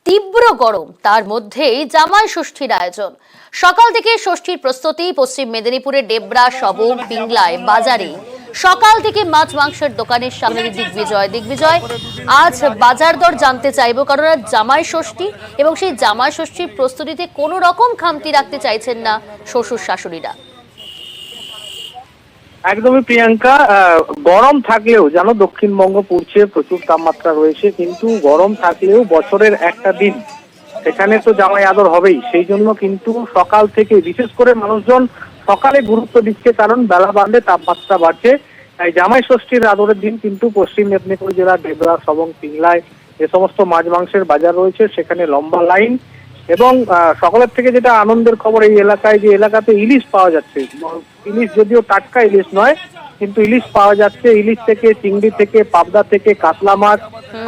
তীব্র গরম, তার মধ্যেই জামাই ষষ্ঠীর আয়োজন। সকাল থেকে ষষ্ঠীর প্রস্তুতি। পশ্চিম মেদিনীপুরের ডেবরা, সবং, পিংলায় বাজারে সকাল থেকে মাছ মাংসের দোকানের সামনে দিগ্বিজয়। আজ বাজার দর জানতে চাইবো, কারণ আজ জামাই ষষ্ঠী এবং সেই জামাই ষষ্ঠীর প্রস্তুতিতে কোনো রকম খামতি রাখতে চাইছেন না শ্বশুর শাশুড়িরা। একদমই প্রিয়াঙ্কা, গরম থাকলেও জানো দক্ষিণবঙ্গ পড়ছে, প্রচুর তাপমাত্রা রয়েছে, কিন্তু গরম থাকলেও বছরের একটা দিন সেখানে তো জামাই আদর হবেই। সেই জন্য কিন্তু সকাল থেকে বিশেষ করে মানুষজন সকালে গুরুত্ব দিচ্ছে, কারণ বেলা বাড়লে তাপমাত্রা বাড়ছে। তাই জামাই ষষ্ঠীর আদরের দিন কিন্তু পশ্চিম মেদিনীপুর জেলার ডেবরা, সবং, পিংলায় যে সমস্ত মাছ মাংসের বাজার রয়েছে সেখানে লম্বা লাইন। এবং সকলের থেকে যেটা আনন্দের খবর, এই এলাকায় যে এলাকাতে ইলিশ পাওয়া যাচ্ছে, ইলিশ যদিও টাটকা ইলিশ নয়, কিন্তু ইলিশ পাওয়া যাচ্ছে। ইলিশ থেকে, চিংড়ি থেকে, পাবদা থেকে, কাতলা মাছ,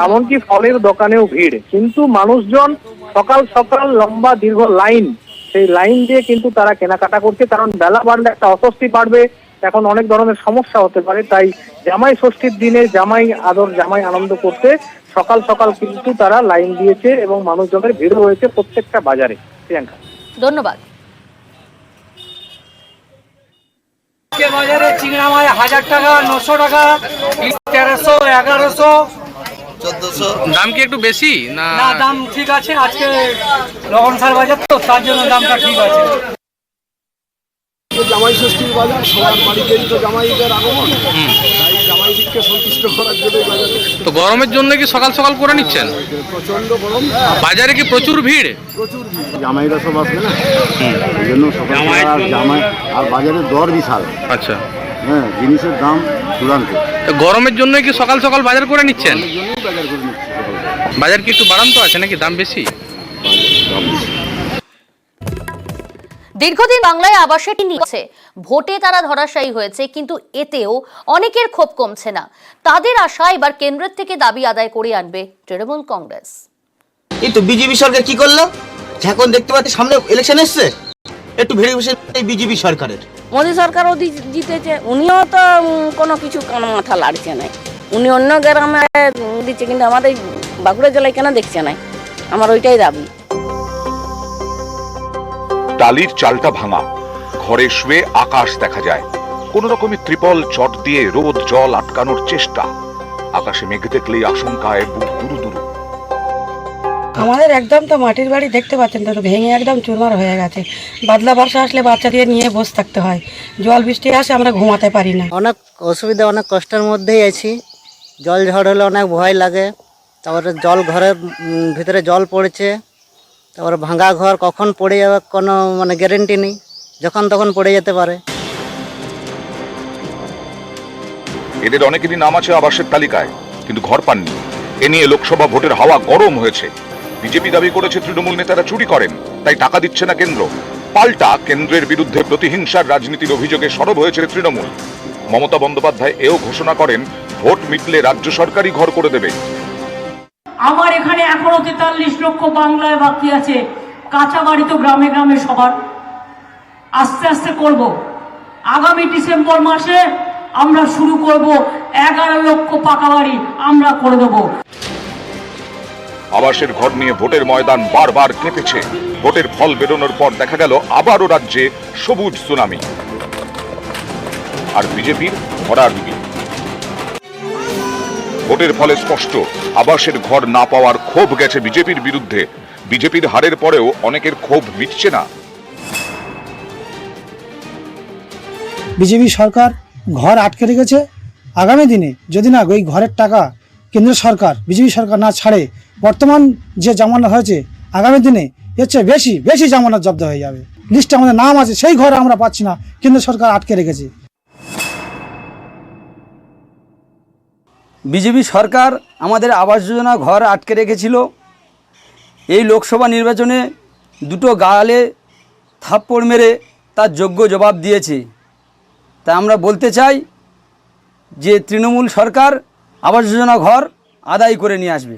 এমনকি ফলের দোকানেও ভিড়। কিন্তু মানুষজন সকাল সকাল লম্বা দীর্ঘ লাইন, সেই লাইন দিয়ে কিন্তু তারা কেনাকাটা করছে, কারণ বেলা বাড়লে একটা অস্বস্তি বাড়বে, এখন অনেক ধরনের সমস্যা হতে পারে। তাই জামাই ষষ্ঠীর দিনে জামাই আদর, জামাই আনন্দ করতে সকাল সকাল কিন্তু তারা লাইন দিয়েছে এবং মানুষজনের ভিড় হয়েছে প্রত্যেকটা বাজারে। প্রিয়াঙ্কা, ধন্যবাদ। বাজারে চিংড়া মাছ 1000 টাকা, 900 টাকা, 1300, 1100, 1400। দাম কি একটু বেশি না? না, দাম ঠিক আছে। আজকে লগনসার বাজার তো, তার জন্য দামটা ঠিক আছে। জামাই ষষ্ঠীর বাজার, সবার বাড়িতেই তো জামাইদের আগমন, তাই জামাইদিককে সন্তুষ্ট করার জন্য বাজারে। তো গরমের জন্য কি সকাল সকাল করে নিচ্ছেন? প্রচন্ড গরম, বাজারে কি প্রচুর ভিড়? প্রচুর ভিড়। জামাইরা সব আসবে না, এই জন্য সকাল আর জামাই আর বাজারের দর বিশাল। আচ্ছা, হ্যাঁ, জিনিসের দাম চূড়ান্ত। তো গরমের জন্য কি সকাল সকাল বাজার করে নিচ্ছেন? এই জন্যই বাজার করে নিচ্ছি সকাল। বাজার কি একটু বাড়ান্ত আছে নাকি, দাম বেশি? দীর্ঘদিন বাংলায় আবাসের নিচ্ছে, ভোটে তারা ধরাশায়ী হয়েছে, কিন্তু এতেও অনেকের ক্ষোভ কমছে না। তাদের আশা এবার কেন্দ্রের থেকে দাবি আদায় করে আনবে তৃণমূল কংগ্রেস। এই তো বিজেপি সরকার কি করলো, এখন দেখতে পাচ্ছি সামনে ইলেকশন এসছে, একটু ভেরিফিকেশন এই বিজেপি সরকারের। মোদী সরকারও জিতেছে, উনিও তো কোনো কিছু মাথা লাড়ছে নাই। উনি অন্য গ্রামে দিচ্ছে, কিন্তু আমাদের বাঁকুড়া জেলায় কেন দেখছে নাই? আমার ওইটাই দাবি। টালির চালটা ভাঙা, ঘরে শুয়ে আকাশ দেখা যায়। কোন রকমের ত্রিপল চট দিয়ে রোদ জল আটকানোর চেষ্টা। আকাশে মেঘ দেখলেই আশঙ্কায় বুক দুরু দুরু। আমাদের একদম তো মাটির বাড়ি দেখতে পাচ্ছেন তো, ভেঙে একদম চুরমার হয়ে গেছে। বাদলা বর্ষা আসলে বাচ্চা দিয়ে নিয়ে বসে থাকতে হয়, জল বৃষ্টি আসে আমরা ঘুমাতে পারি না। অনেক অসুবিধা, অনেক কষ্টের মধ্যেই আছি। জল ঝড় হলে অনেক ভয় লাগে। তারপরে জল, ঘরের ভিতরে জল পড়েছে। তারপরে ভাঙা ঘর কখন পড়ে যাবে কোনো গ্যারেন্টি নেই, যখন তখন পড়ে যেতে পারে। এদের অনেকেরই নাম আছে আবাসের তালিকায়, কিন্তু ঘর পাননি। এ নিয়ে লোকসভা ভোটের হাওয়া গরম হয়েছে। বিজেপি দাবি করেছে তৃণমূল নেতারা চুরি করেন, তাই টাকা দিচ্ছে না কেন্দ্র। পাল্টা কেন্দ্রের বিরুদ্ধে প্রতিহিংসার রাজনীতির অভিযোগে সরব হয়েছে তৃণমূল। মমতা বন্দ্যোপাধ্যায় এও ঘোষণা করেন, ভোট মিটলে রাজ্য সরকারই ঘর করে দেবে। আমার এখানে এখনো 43 লক্ষ বাংলায় বাকি আছে। কাঁচা বাড়ি তো গ্রামে গ্রামে সবার, আস্তে আস্তে করব। আগামী ডিসেম্বর মাসে আমরা শুরু করব, 11 লক্ষ পাকা বাড়ি আমরা করে দেব। আবাসের ঘর নিয়ে ভোটের ময়দান বারবার কেঁপেছে। ভোটের ফল বেরোনোর পর দেখা গেল আবারও রাজ্যে সবুজ সুনামি, আর বিজেপির ভরাডুবি। ভোটের ফলে স্পষ্ট, আবাসের ঘর না পাওয়ার ক্ষোভ গেছে বিজেপির বিরুদ্ধে। বিজেপির হারের পরেও অনেকের ক্ষোভ মিটছে না। বিজেপি সরকার ঘর আটকে রেখেছে। আগামী দিনে যদি না ওই ঘরের টাকা কেন্দ্র সরকার, বিজেপি সরকার না ছাড়ে, বর্তমান যে জামানত হয়েছে, আগামী দিনে এর চেয়ে বেশি বেশি জামানত জব্দ হয়ে যাবে। লিস্টে আমাদের নাম আছে, সেই ঘরে আমরা পাচ্ছি না, কেন্দ্র সরকার আটকে রেখেছে। বিজেপি সরকার আমাদের আবাস যোজনা ঘর আটকে রেখেছিল। এই লোকসভা নির্বাচনে দুটো গালে থাপ্পড় মেরে তার যোগ্য জবাব দিয়েছে। তাই আমরা বলতে চাই যে তৃণমূল সরকার আবাস যোজনা ঘর আদায় করে নিয়ে আসবে।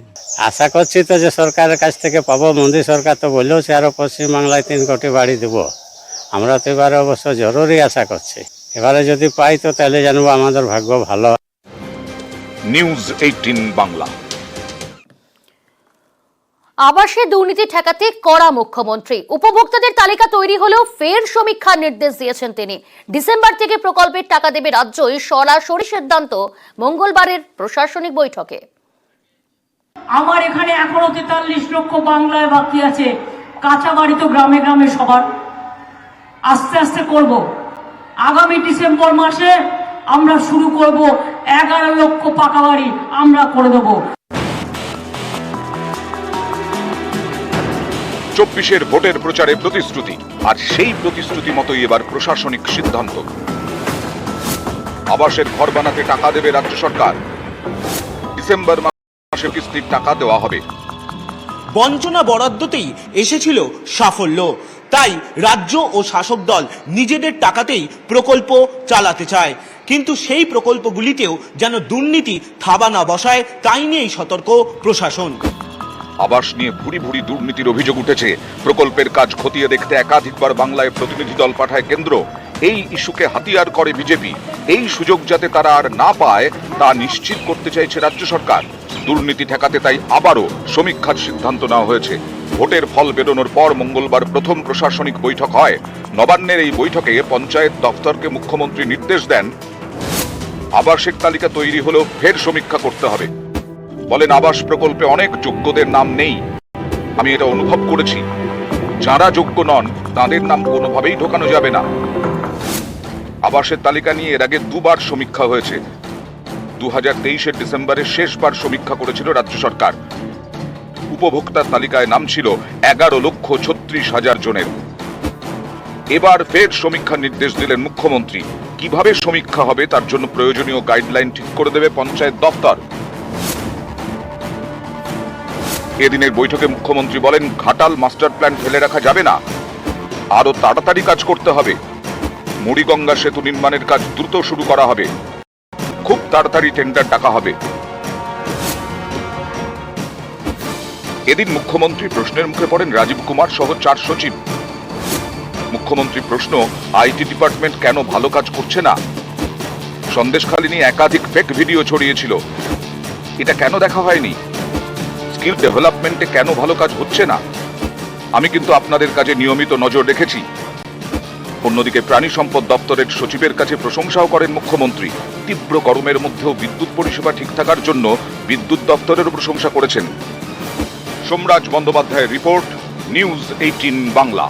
আশা করছি তো যে সরকারের কাছ থেকে পাবো। মোদী সরকার তো বললেও সে আরও পশ্চিমবাংলায় 3 কোটি বাড়ি দেবো। আমরা তো এবারে অবশ্য জরুরি আশা করছি। এবারে যদি পাই তো তাহলে জানবো আমাদের ভাগ্য ভালো। নিউজ 18 বাংলা। আবাসে দুর্নীতি ঠেকাতে কড়া মুখ্যমন্ত্রী। উপভোক্তাদের তালিকা তৈরি হলেও ফের সমীক্ষার নির্দেশ দিয়েছেন তিনি। ডিসেম্বর থেকে প্রকল্পের টাকা দেবে রাজ্যই সরাসরি সিদ্ধান্ত মঙ্গলবারের প্রশাসনিক বৈঠকে। আমার এখানে এখনো 43 লক্ষ বাংলায় বাকি আছে। কাঁচা বাড়ি তো গ্রামে গ্রামে সবার, আস্তে আস্তে করব। আগামী ডিসেম্বর মাসে আমরা শুরু করব 11 লক্ষ পাকা বাড়ি আমরা করে দেবো। 24-এর ভোটের প্রচারে প্রতিশ্রুতি, আর সেই প্রতিশ্রুতি মতোই এবার প্রশাসনিক সিদ্ধান্ত। আবাসের ঘর বানাতে টাকা দেবে রাজ্য সরকার। ডিসেম্বর মাসে কিস্তির টাকা দেওয়া হবে। বঞ্চনা বরাদ্দতেই এসেছিল সাফল্য, তাই রাজ্য ও শাসক দল নিজেদের টাকাতেই প্রকল্প চালাতে চায়। কিন্তু সেই প্রকল্পগুলিতেও যেন দুর্নীতি থাবা না বসায়, তাই নিয়েই সতর্ক প্রশাসন। আবাস নিয়ে ভুরি ভুরি দুর্নীতির অভিযোগ উঠেছে। প্রকল্পের কাজ খতিয়ে দেখতে একাধিকবার বাংলায় প্রতিনিধি দল পাঠায় কেন্দ্র। এই ইস্যুকে হাতিয়ার করে বিজেপি। এই সুযোগ যাতে তারা আর না পায় তা নিশ্চিত করতে চাইছে রাজ্য সরকার। দুর্নীতি ঠেকাতে তাই আবারও সমীক্ষার সিদ্ধান্ত নেওয়া হয়েছে। ভোটের ফল বেরোনোর পর মঙ্গলবার প্রথম প্রশাসনিক বৈঠক হয়। নবান্নের এই বৈঠকে পঞ্চায়েত দপ্তরকে মুখ্যমন্ত্রী নির্দেশ দেন, আবাসের তালিকা তৈরি হলেও ফের সমীক্ষা করতে হবে। বলেন, আবাস প্রকল্পে অনেক যোগ্যদের নাম নেই। আমি এটা অনুভব করেছি। যারা যোগ্য নন তাদের নাম কোনোভাবেই ঢোকানো যাবে না। আবাসের তালিকা নিয়ে এর আগে দুবার সমীক্ষা হয়েছে। 2023-এর ডিসেম্বরে শেষবার সমীক্ষা করেছিল রাজ্য সরকার। উপভোক্তার তালিকায় নাম ছিল 11,36,000 জনের। এবার ফের সমীক্ষার নির্দেশ দিলেন মুখ্যমন্ত্রী। কিভাবে সমীক্ষা হবে তার জন্য প্রয়োজনীয় গাইডলাইন ঠিক করে দেবে পঞ্চায়েত দপ্তর। এদিনের বৈঠকে মুখ্যমন্ত্রী বলেন, ঘাটাল মাস্টার প্ল্যান ফেলে রাখা যাবে না, আরো তাড়াতাড়ি কাজ করতে হবে। মুড়িগঙ্গা সেতু নির্মাণের কাজ দ্রুত শুরু করা হবে। খুব তাড়াতাড়ি টেন্ডার ডাকা হবে। এদিন মুখ্যমন্ত্রী প্রশ্নের মুখে পড়েন রাজীব কুমার সহ 4 সচিব। মুখ্যমন্ত্রী প্রশ্ন, আইটি ডিপার্টমেন্ট কেন ভালো কাজ করছে না? সন্দেশখালী নিয়ে একাধিক ফেক ভিডিও ছড়িয়েছিল, এটা কেন দেখা হয়নি? স্কিল ডেভেলপমেন্টে কেন ভালো কাজ হচ্ছে না? আমি কিন্তু আপনাদের কাজে নিয়মিত নজর রেখেছি। অন্যদিকে প্রাণী সম্পদ দপ্তরের সচিবের কাছে প্রশংসাও করেন মুখ্যমন্ত্রী। তীব্র গরমের মধ্যেও বিদ্যুৎ পরিষেবা ঠিক থাকার জন্য বিদ্যুৎ দপ্তরেরও প্রশংসা করেছেন। সোমরাজ বন্দ্যোপাধ্যায়ের রিপোর্ট, নিউজ 18 বাংলা।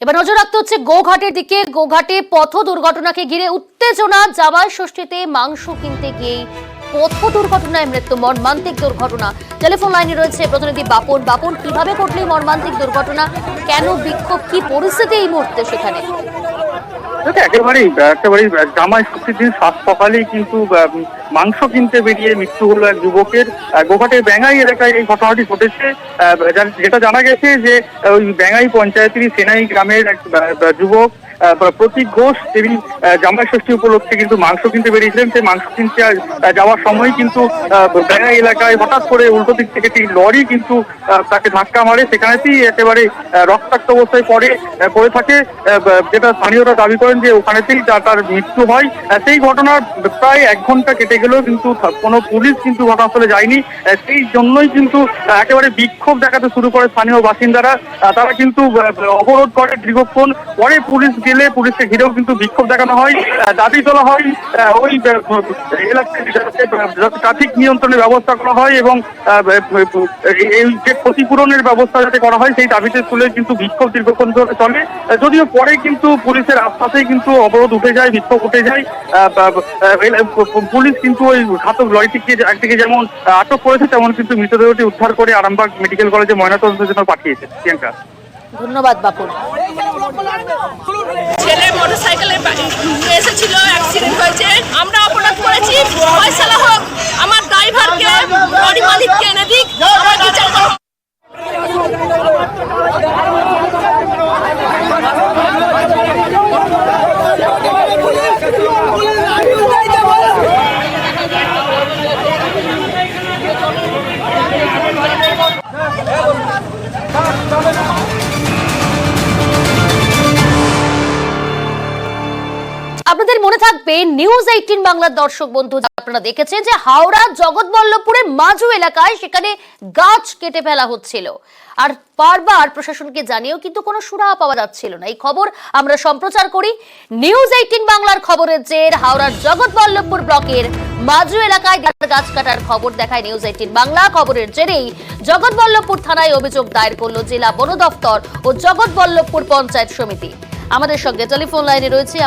এবার নজর রাখতে হচ্ছে গোঘাটের দিকে। গোঘাটে পথ দুর্ঘটনাকে ঘিরে উত্তেজনা। জামাই ষষ্ঠীতে মাংস কিনতে গিয়ে পথ দুর্ঘটনায় মৃত্যু, মর্মান্তিক দুর্ঘটনা। টেলিফোন লাইনে রয়েছে প্রতিনিধি বাপন। বাপন, কিভাবে ঘটল মর্মান্তিক দুর্ঘটনা? কেন বিক্ষোভ? কি পরিস্থিতি এই মুহূর্তে সেখানে? একেবারেই জামাই ষষ্ঠীর দিন সাত সকালেই কিন্তু মাংস কিনতে বেরিয়ে মৃত্যু হলো এক যুবকের। গোঘাটের ব্যাঙ্গাই এলাকায় এই ঘটনাটি ঘটেছে। যেটা জানা গেছে যে ওই ব্যাঙ্গাই পঞ্চায়েতেরই সেনাই গ্রামের এক যুবক প্রতীক ঘোষ, তিনি জামাই ষষ্ঠী উপলক্ষে কিন্তু মাংস কিনতে বেরিয়েছিলেন। সেই মাংস কিনতে যাওয়ার সময় কিন্তু ব্যাঙ্গাই এলাকায় হঠাৎ করে উল্টো দিক থেকে একটি লরি কিন্তু তাকে ধাক্কা মারে। সেখানেতেই একেবারে রক্তাক্ত অবস্থায় পড়ে থাকে। যেটা স্থানীয়রা দাবি করেন যে ওখানেতেই তার মৃত্যু হয়। সেই ঘটনার প্রায় 1 ঘন্টা কেটে গেলেও কিন্তু কোনো পুলিশ কিন্তু ঘটনাস্থলে যায়নি। সেই জন্যই কিন্তু একেবারে বিক্ষোভ দেখাতে শুরু করে স্থানীয় বাসিন্দারা। তারা কিন্তু অবরোধ করে দীর্ঘক্ষণ। পরে পুলিশ গেলে পুলিশকে ঘিরেও কিন্তু বিক্ষোভ দেখানো হয়, দাবি তোলা হয় ওই এলাকায় ট্রাফিক নিয়ন্ত্রণের ব্যবস্থা করা হয় এবং এই যে ক্ষতিপূরণের ব্যবস্থা যাতে করা হয় সেই দাবিতে তুলে কিন্তু বিক্ষোভ দীর্ঘক্ষণ ধরে চলে। যদিও পরে কিন্তু পুলিশের আশ্বাসেই কিন্তু অবরোধ উঠে যায়, বিক্ষোভ উঠে যায়। পুলিশ কিন্তু ওই ঘাতক লরিটিকে একদিকে যেমন আটক করেছে, তেমন কিন্তু মৃতদেহটি উদ্ধার করে আরামবাগ মেডিকেল কলেজে ময়নাতদন্তের জন্য পাঠিয়েছে। প্রিয়াঙ্কা, ধন্যবাদ বাপন। ছেলে মোটরসাইকেলে এসেছিল, অ্যাক্সিডেন্ট হয়েছে। আমরা অপরাধ করেছি, ফয়সালা হোক, আমার ড্রাইভারকে লরি মালিককে এনে দিক, আমরা বিচার করব। আপনাদের মনে থাকবে নিউজ 18 বাংলার দর্শক বন্ধু, আপনারা দেখেছেন যে হাওড়া জগৎবল্লভপুরের মাজু এলাকায় সেখানে গাছ কেটে ফেলা হচ্ছিল, আর বারবার প্রশাসনকে জানিয়েও কিন্তু কোনো সুরাহা পাওয়া যাচ্ছিল না। এই খবর আমরা সম্প্রচার করি। নিউজ 18 বাংলার খবরের জের হাওড়ার জগৎবল্লভপুর ব্লকের মাজু এলাকায় গাছ কাটার খবর দেখায় নিউজ 18 বাংলা। খবরের জেরেই জগৎবল্লভপুর থানায় অভিযোগ দায়ের করলো জেলা বন দপ্তর ও জগৎবল্লভপুর পঞ্চায়েত সমিতি। আমাদের সঙ্গে টেলিফোন লাইনে রয়েছে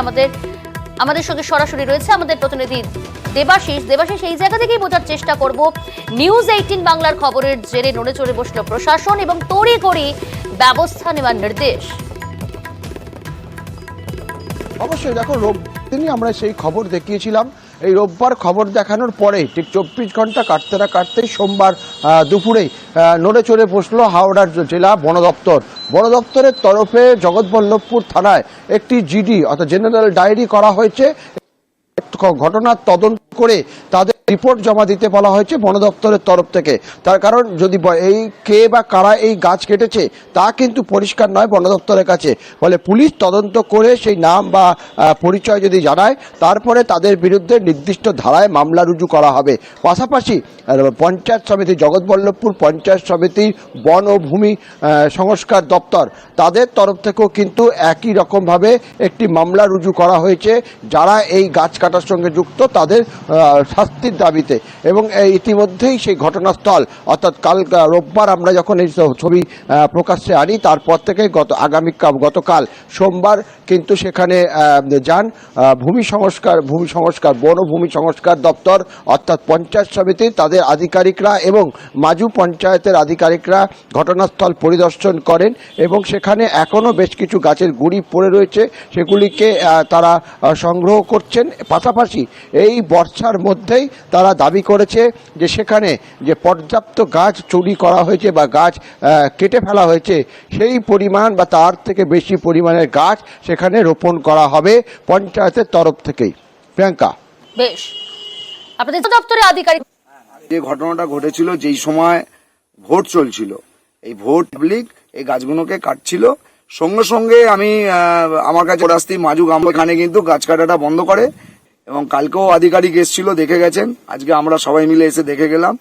আমাদের সঙ্গে সরাসরি রয়েছে আমাদের প্রতিনিধি দেবাশিস। এই জায়গা থেকেই বোঝার চেষ্টা করব, নিউজ 18 বাংলার খবরের জেরে নড়ে চড়ে বসলো প্রশাসন এবং তড়িঘড়ি ব্যবস্থা নেওয়ার নির্দেশ। অবশ্যই দেখো, দিনই আমরা সেই খবর দেখিয়েছিলাম। এই রোববার খবর দেখানোর পরে ঠিক 24 ঘন্টা কাটতে না কাটতেই সোমবার দুপুরেই নড়ে চড়ে বসলো হাওড়ার জেলা বন দপ্তর। বন দপ্তরের তরফে জগৎবল্লভপুর থানায় একটি জিডি অর্থাৎ জেনারেল ডায়েরি করা হয়েছে। ঘটনার তদন্ত করে তাদের রিপোর্ট জমা দিতে বলা হয়েছে বন দপ্তরের তরফ থেকে। তার কারণ যদি এই কে বা কারা এই গাছ কেটেছে তা কিন্তু পরিষ্কার নয় বন দপ্তরের কাছে। ফলে পুলিশ তদন্ত করে সেই নাম বা পরিচয় যদি জানায় তারপরে তাদের বিরুদ্ধে নির্দিষ্ট ধারায় মামলা রুজু করা হবে। পাশাপাশি পঞ্চায়েত সমিতি, জগৎবল্লভপুর পঞ্চায়েত সমিতির বন ও ভূমি সংস্কার দপ্তর, তাদের তরফ থেকেও কিন্তু একই রকমভাবে একটি মামলা রুজু করা হয়েছে যারা এই গাছ কাটার সঙ্গে যুক্ত তাদের শাস্তির দাবিতে। এবং ইতিমধ্যেই সেই ঘটনাস্থল অর্থাৎ রোববার আমরা যখন এই ছবি প্রকাশ্যে আনি তারপর থেকে গতকাল সোমবার কিন্তু সেখানে যান ভূমি সংস্কার বন ও ভূমি সংস্কার দপ্তর অর্থাৎ পঞ্চায়েত সমিতি, তাদের আধিকারিকরা এবং মাজু পঞ্চায়েতের আধিকারিকরা ঘটনাস্থল পরিদর্শন করেন এবং সেখানে এখনও বেশ কিছু গাছের গুঁড়ি পড়ে রয়েছে, সেগুলিকে তারা সংগ্রহ করছেন। পাশাপাশি এই বর্ষার মধ্যেই তারা দাবি করেছে যে সেখানে যে পর্যাপ্ত গাছ চুরি করা হয়েছে বা গাছ কেটে ফেলা হয়েছে সেই পরিমাণ বা তার থেকে বেশি পরিমাণের গাছ সেখানে রোপণ করা হবে পঞ্চায়েতের তরফ থেকেই। প্রিয়াঙ্কা, বেশ, আপনাদের দপ্তরের আধিকারিক যে ঘটনাটা ঘটেছিল যেই সময় ভোট চলছিল, এই ভোট পাবলিক এই গাছগুলোকে কাটছিল, সঙ্গে সঙ্গে আমি আমার কাছে রাস্তায় মাজু গ্রাম এখানে কিন্তু গাছ কাটাটা বন্ধ করে এবং কালকেও আধিকারিক এসেছিল, দেখে গেছেন। আজকে আমরা সবাই মিলে এসে দেখে গেলাম।